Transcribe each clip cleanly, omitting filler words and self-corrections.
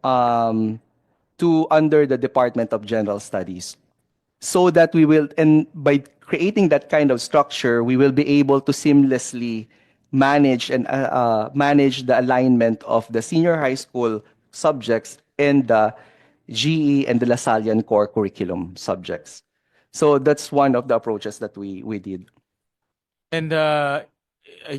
um, to under the Department of General Studies, so that we will, and by creating that kind of structure, we will be able to seamlessly manage the alignment of the senior high school subjects and the GE and the Lasallian core curriculum subjects. So that's one of the approaches that we did. And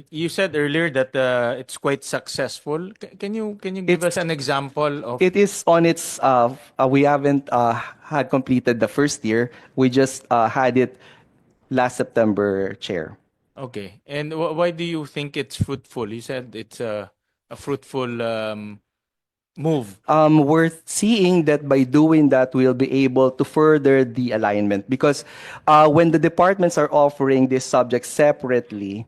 you said earlier that it's quite successful. Can you give us an example of? It is on its, we haven't had completed the first year. We just had it last September, Chair. Okay. And why do you think it's fruitful? You said it's a fruitful move. We're seeing that by doing that, we'll be able to further the alignment, because when the departments are offering this subject separately,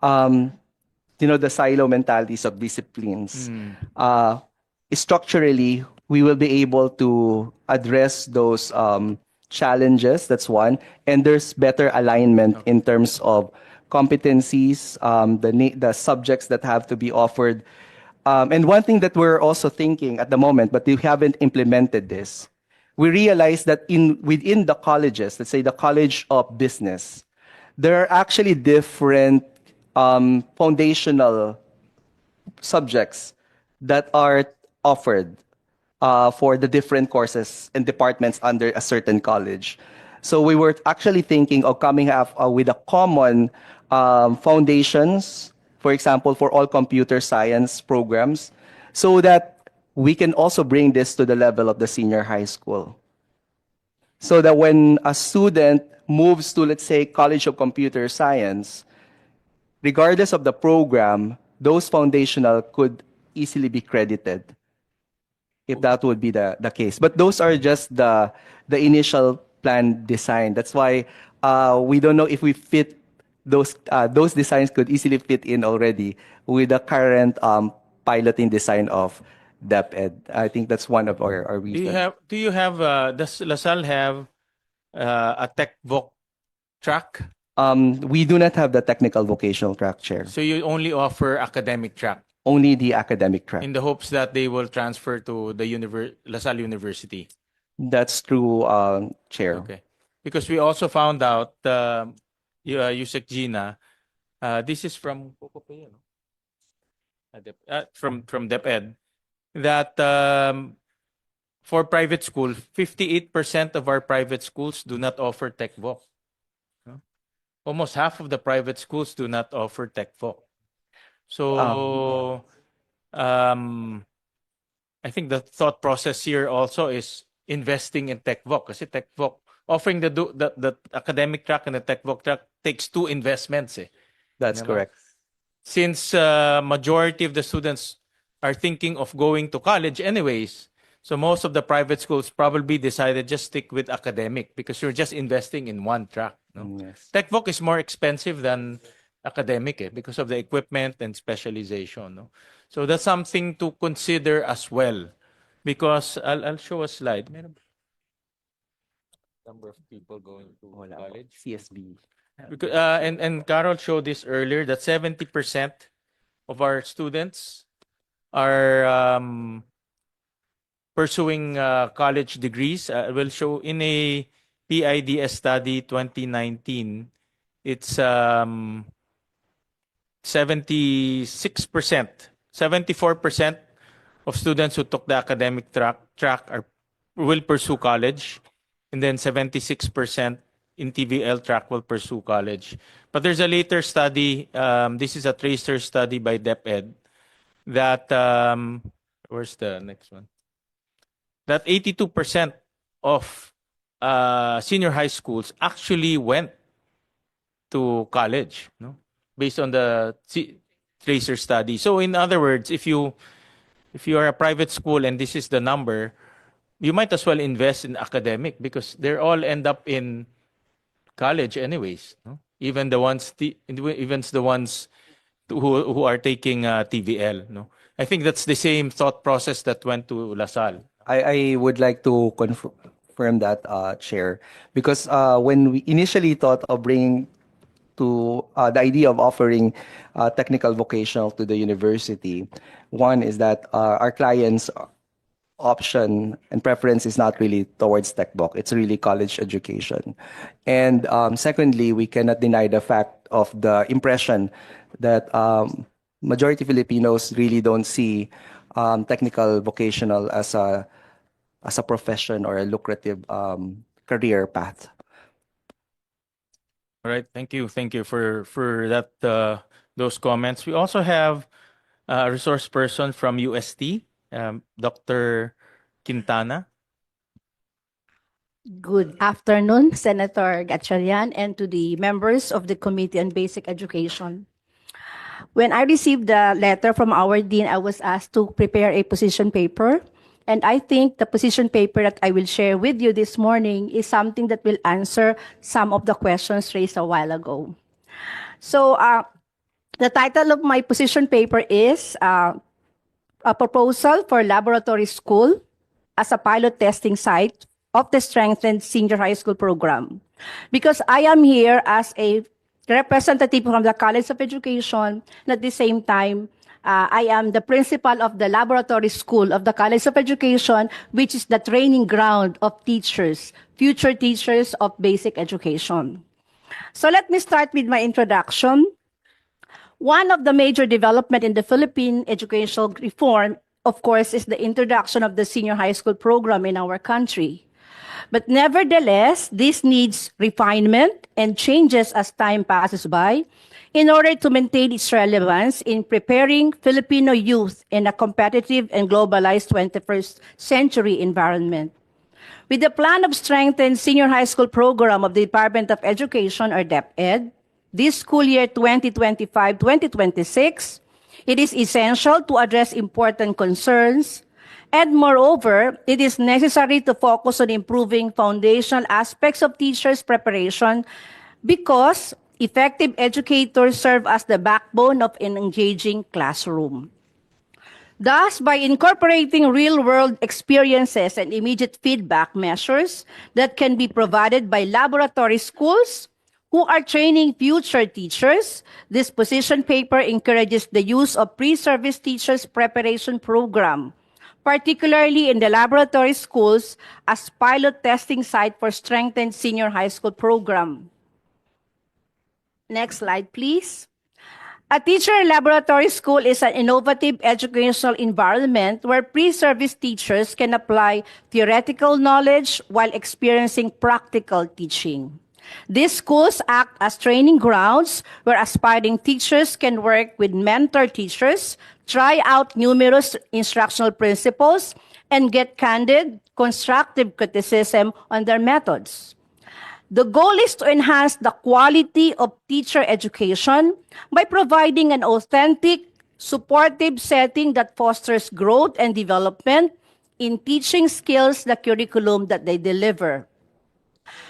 the silo mentalities of disciplines, structurally, we will be able to address those challenges. That's one. And there's better alignment in terms of competencies, the subjects that have to be offered. And one thing that we're also thinking at the moment, but we haven't implemented this, we realize that within the colleges, let's say the College of Business, there are actually different foundational subjects that are offered for the different courses and departments under a certain college. So we were actually thinking of coming up with a common foundations, for example, for all computer science programs, so that we can also bring this to the level of the senior high school. So that when a student moves to, let's say, College of Computer Science, regardless of the program, those foundational could easily be credited, if that would be the case. But those are just the initial plan design. That's why we don't know if we fit those designs could easily fit in already with the current piloting design of DepEd. I think that's one of our reasons. Does LaSalle have a tech voc track? We do not have the technical vocational track, Chair. So you only offer academic track Only the academic track. in the hopes that they will transfer to the LaSalle University. That's true, Chair. Okay. Because we also found out, Yusek Gina, this is from from DepEd, that for private school, 58% of our private schools do not offer tech voc. Almost half of the private schools do not offer tech voc. So I think the thought process here also is investing in tech voc, kasi tech voc offering the academic track and the tech voc track takes two investments. That's correct. Since majority of the students are thinking of going to college anyways, so most of the private schools probably decided just stick with academic because you're just investing in one track. No? Yes. Tech voc is more expensive than academic because of the equipment and specialization. No? So that's something to consider as well, because I'll show a slide. Number of people going to college. CSB. Because, and Carol showed this earlier that 70% of our students are pursuing college degrees. We'll show in a PIDS study 2019, it's 76%, 74% of students who took the academic track will pursue college, and then 76% in TVL track will pursue college. But there's a later study, this is a tracer study by DepEd, that, where's the next one? That 82% of senior high schools actually went to college, no? Based on the tracer study. So in other words, if you are a private school and this is the number, you might as well invest in academic because they all end up in college anyways. No? Even the ones who are taking TVL. No, I think that's the same thought process that went to LaSalle. I would like to confirm that, Chair, because when we initially thought of bringing to the idea of offering technical vocational to the university. One is that our clients' option and preference is not really towards TechBook. It's really college education. And secondly, we cannot deny the fact of the impression that majority Filipinos really don't see technical vocational as a profession or a lucrative career path. All right, thank you for that those comments. We also have a resource person from UST, Dr. Quintana. Good afternoon, Senator Gatchalian, and to the members of the Committee on Basic Education. When I received the letter from our dean, I was asked to prepare a position paper. And I think the position paper that I will share with you this morning is something that will answer some of the questions raised a while ago. So the title of my position paper is a proposal for laboratory school as a pilot testing site of the strengthened senior high school program. Because I am here as a representative from the College of Education, and at the same time, I am the principal of the laboratory school of the College of Education, which is the training ground of teachers, future teachers of basic education. So let me start with my introduction. One of the major development in the Philippine educational reform, of course, is the introduction of the senior high school program in our country. But nevertheless, this needs refinement and changes as time passes by in order to maintain its relevance in preparing Filipino youth in a competitive and globalized 21st century environment. With the plan of strengthened senior high school program of the Department of Education, or DepEd, this school year 2025-2026, it is essential to address important concerns, and moreover, it is necessary to focus on improving foundational aspects of teachers' preparation because effective educators serve as the backbone of an engaging classroom. Thus, by incorporating real-world experiences and immediate feedback measures that can be provided by laboratory schools who are training future teachers, this position paper encourages the use of pre-service teachers preparation program, particularly in the laboratory schools as pilot testing site for strengthened senior high school program. Next slide, please. A teacher laboratory school is an innovative educational environment where pre-service teachers can apply theoretical knowledge while experiencing practical teaching. These schools act as training grounds where aspiring teachers can work with mentor teachers, try out numerous instructional principles, and get candid, constructive criticism on their methods. The goal is to enhance the quality of teacher education by providing an authentic, supportive setting that fosters growth and development in teaching skills, the curriculum that they deliver.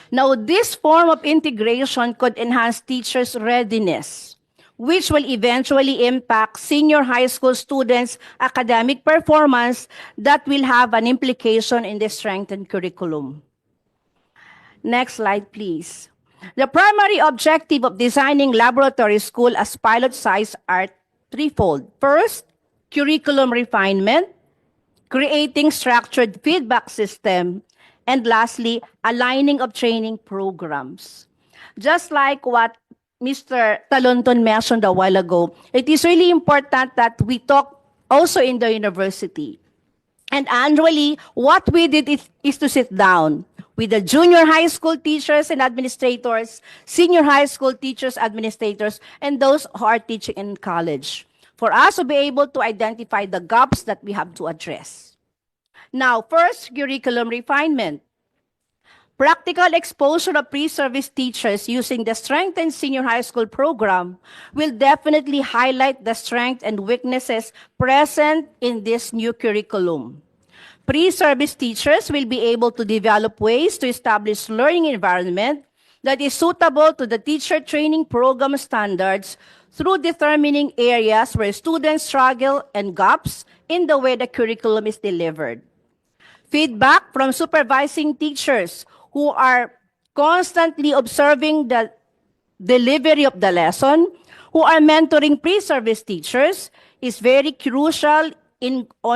Now, this form of integration could enhance teachers' readiness, which will eventually impact senior high school students' academic performance that will have an implication in the strengthened curriculum. Next slide, please. The primary objective of designing laboratory school as pilot sites are threefold. First, curriculum refinement, creating structured feedback system, and lastly, aligning of training programs. Just like what Mr. Talonton mentioned a while ago, it is really important that we talk also in the university. And annually, what we did is to sit down with the junior high school teachers and administrators, senior high school teachers, administrators, and those who are teaching in college, for us to be able to identify the gaps that we have to address. Now, first, curriculum refinement. Practical exposure of pre-service teachers using the strengthened senior high school program will definitely highlight the strengths and weaknesses present in this new curriculum. Pre-service teachers will be able to develop ways to establish learning environment that is suitable to the teacher training program standards through determining areas where students struggle and gaps in the way the curriculum is delivered. Feedback from supervising teachers who are constantly observing the delivery of the lesson, who are mentoring pre-service teachers, is very crucial in